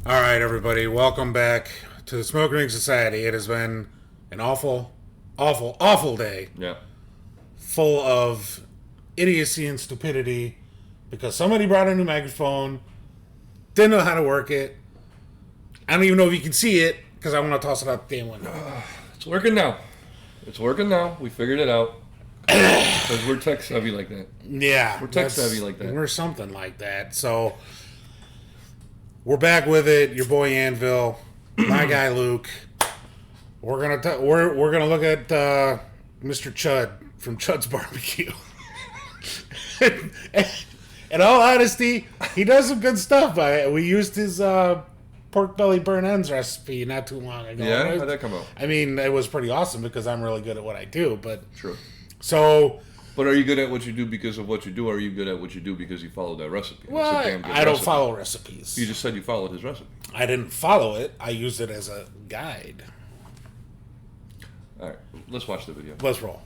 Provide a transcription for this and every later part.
All right, everybody, welcome back to the Smoke Ring Society. It has been an awful, awful, awful day. Yeah. Full of idiocy and stupidity because somebody brought a new microphone, didn't know how to work it. I don't even know if you can see it because I want to toss it out the damn window. It's working now. It's working now. We figured it out. Because we're tech savvy like that. Yeah. We're tech savvy like that. We're something like that. So, we're back with it. Your boy Anvil, my guy Luke. We're gonna look at Mr. Chud from Chuds BBQ. In all honesty, he does some good stuff. We used his pork belly burn ends recipe not too long ago. Yeah, how'd that come out? I mean, it was pretty awesome because I'm really good at what I do. But True. So. But are you good at what you do because of what you do, or are you good at what you do because you followed that recipe? Well, I don't follow recipes. You just said you followed his recipe. I didn't follow it. I used it as a guide. All right, let's watch the video. Let's roll.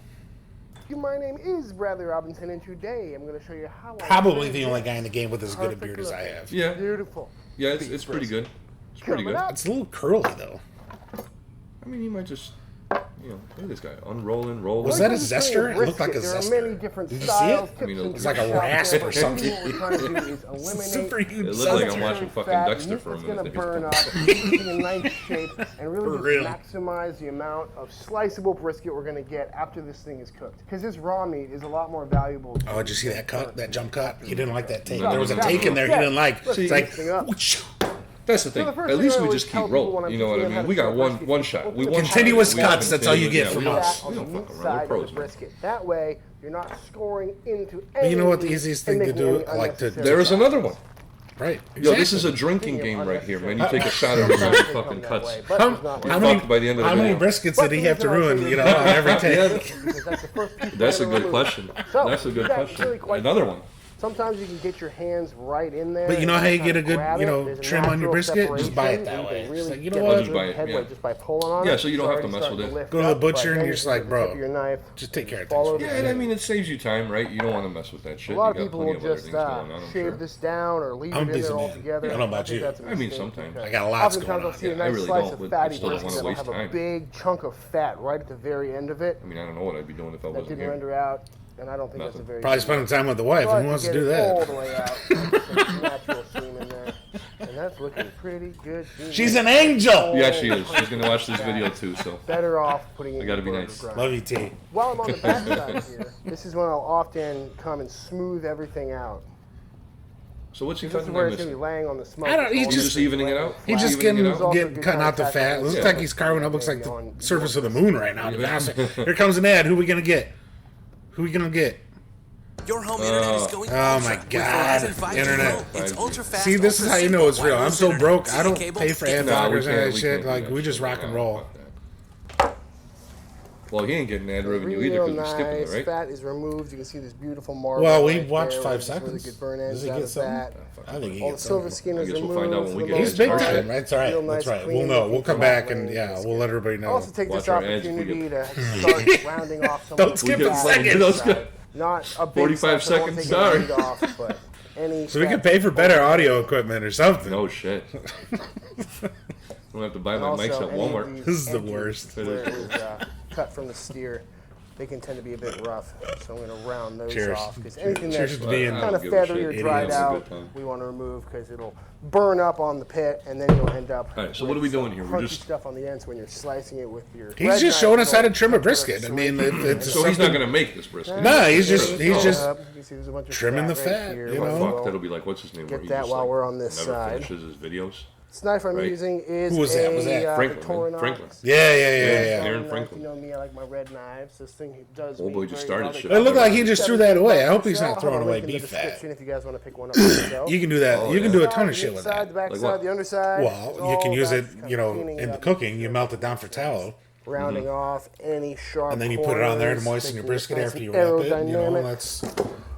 My name is Bradley Robinson, and today I'm going to show you how. Probably the only guy in the game with as good a beard as I have. Yeah. Beautiful. Yeah, it's pretty good. It's pretty good. It's a little curly though. I mean, you might just, look at this guy unrolling, rolling. Was that a zester? It looked like a There are zester. many different Did you styles. see it? I mean, It's like a rasp or something. What we're trying to do is eliminate Super huge. It looked like I'm zester. watching fucking fat, Dexter and for a it's minute. going to burn up, keep it in nice shape, and really For real. just maximize the amount of sliceable brisket we're going to get after this thing is cooked. Because this raw meat is a lot more valuable. Oh, did you see that cut? That jump cut? He didn't like that take. No, There was a no, take no. in there he didn't like. See, It's like, mixing up. whoosh. That's the thing. So the first At thing least I we always just tell keep people when rolling. I'm You know what I teaching them mean? how We to got cook one brisket, one shot. We one Continuous shot. We cuts, that's all you continue- get from we don't- us. We don't meat fuck around. side We're of pros, the man. brisket. That way, you're not scoring into But any you know what the meat easiest and thing to making do, any like to- unnecessary There is fat. another one. Right. Yo, this is a Exactly. drinking game right here, man. You take a shot of it and you fucking cuts. How, We're how many, fucked by the end of the how many video. briskets did he have to ruin, on every take? That's a good question. That's a good question. Another one. Sometimes you can get your hands right in there. But you know how you get a good, grab it. trim on your There's a brisket? Just buy it natural that way. separation. It's You like, can you know really what? get Just buy it, headway yeah. just by pulling on it. Yeah, so you don't have to It's mess already with it. starting to Go to the lift up, butcher but and then you're just you like, can bro, pick up your knife, just take care of follow things. Yeah, and I mean, it saves you time, right? You don't want to mess with that shit. A lot You of got people plenty will of other just things going on, I'm shave sure. this down or leave I'm it a in busy there man. altogether. I don't know about think you. that's a I mean, mistake sometimes. because I got lots oftentimes going I'll on. see a I nice really slice don't, of but fatty I still don't brisket wanna that'll have waste a time. big chunk of fat right at the very end of it I mean, I don't know what I'd be doing if I that wasn't didn't here. render out, and I don't think that's a Nothing. very Probably good spending time with the wife. But Who wants to get do it all that? the way out. Some natural steam in there. And that's looking pretty good. She's an angel. Yeah, she is. She's going to watch this video too, so. Better off putting it I gotta in be the nice. grind. Love you, T. While I'm on the back side here, this is when I'll often come and smooth everything out. So what's he This is cutting where on it's going this? to be laying on the smoke. I don't- he's It's just all evening it laying out? flat. He's just Evening it There's also getting good cutting out the contact fat. on Looks the like side. he's carving up. Looks like Maybe the on surface of the your moon right now. To be honest. Here comes an ad. Who we gonna get? Who we gonna get? Your home internet is going Oh ultra my with God. Verizon 5G Internet. Pro. It's ultra fast. See, this is ultra how you know simple it's real. I'm wireless so internet. broke. I See don't cable? pay for Get ad the- No, blockers and that we shit. can't do Like that we just shit. rock and No, roll. fuck that. Well, he ain't getting ad revenue either Real because we're skipping it, nice. right? Fat is removed. You can see this beautiful marble. Well, we right watched there, 5 with this really seconds. good burn Does ends he out get of something? that. I think he All the gets silver something. skin I is guess we'll removed. find out when we for the get He's most big part. time, right? That's all right. Real That's nice, right. clean We'll know. We'll looking come back and laying yeah, brisket. we'll let everybody I'll know. also take this Watch our ads, we opportunity get- to start rounding off some Don't of the skip fat a on second. the Let's side. go. Not a big 45 slice, I won't seconds, take any sorry. meat off, but any So we fat can pay for better audio equipment or something. No shit. I'm going to have to buy And my also, mics at any of Walmart. these This is the edges worst. Where it was cut from the steer, they can tend to be a bit rough. So I'm going to round those Cheers. off because anything Cheers that's to being kind of I don't give a feathery or shit. dried Idiots. Have a out, good time. we want to remove because it'll burn up on the pit, and then you'll end up. All right, so what are we with doing some here? We're crunchy just- stuff on the ends when you're slicing it with your. He's bread just knife, showing us how to it'll trim a cut brisket. I through mean, it. it's So he's not going to make this brisket. Nah, he's just You he's just can see there's a bunch of trimming the right fat, here. you We'll know? Fuck, that'll be like, what's his name? Get where he that just, while like, we're on this never side. finishes his videos. This knife I'm Right. using is Who was that? Was that Franklin, Victorinox. man. Franklin. yeah. Aaron Knife, Franklin. You know me, I like my red knives. This thing does. Old me boy just very started well. shit. It looked like he just threw that away. I hope he's I'll not have throwing a away link in the beef fat. description if you guys want to pick one up for yourself. You can do that. Oh, You can yeah. do a ton of Side, shit the with inside, that. the back Like side, what? the underside. Well, it's you all can use it, that's kind you of know, cleaning in the up, cooking. You melt it down for tallow, rounding off any sharp. and then you put it on there to corners, moisten your making it brisket nice after and you wrap it. You know, aerodynamic. that's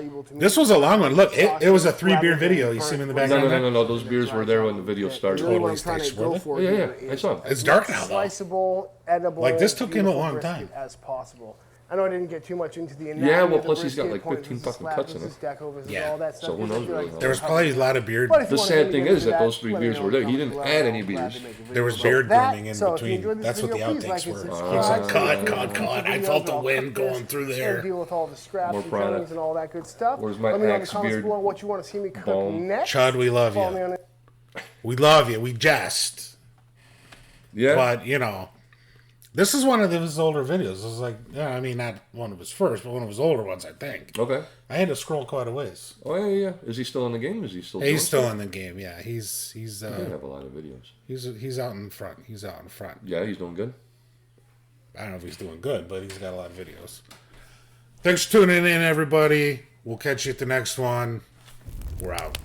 valuable to me. This was a long one. Look, it was a 3-beer Rather than video. You burnt see him in the flavor. background? No. Those beers were there when the video started. Really what Totally I'm trying to tastes go worth it. for Yeah, here I is saw it. It's dark now, though. sliceable, edible. Like, this took him a beautiful long brisket time. as possible. I know I didn't get too much into the anatomy Yeah, well, of the plus he's got, brisket, like, points 15 versus fucking slab cuts in versus it. deco versus Yeah. all that stuff. So who because I knows feel really like how There was it's probably a lot of beard. But if The you wanna sad really thing get is into that those 3 let me beers know were in there. the He didn't comments add below. any I'm glad beers. to make a video There was about beard that. grooming in So if you between. enjoyed this That's what the video, please like outtakes and were. subscribe. He was like, Leave cut, me cut, some cut. I videos felt the where I'll wind cook this going through and there. deal with all the scraps More and product. trimmings and all that good stuff. Where's my Let me know in the axe comments beard below what you want to see me cook bone? next. Chud, we love Follow me you. on We love you. We jest. Yeah. But, you know, This is one of his older videos. It was like, yeah, I mean, not one of his first, but one of his older ones, I think. Okay. I had to scroll quite a ways. Oh yeah. Is he still in the game? Is he still? He's still in the game. Yeah, he's He didn't have a lot of videos. he's out in front. He's out in front. Yeah, he's doing good. I don't know if he's doing good, but he's got a lot of videos. Thanks for tuning in, everybody. We'll catch you at the next one. We're out.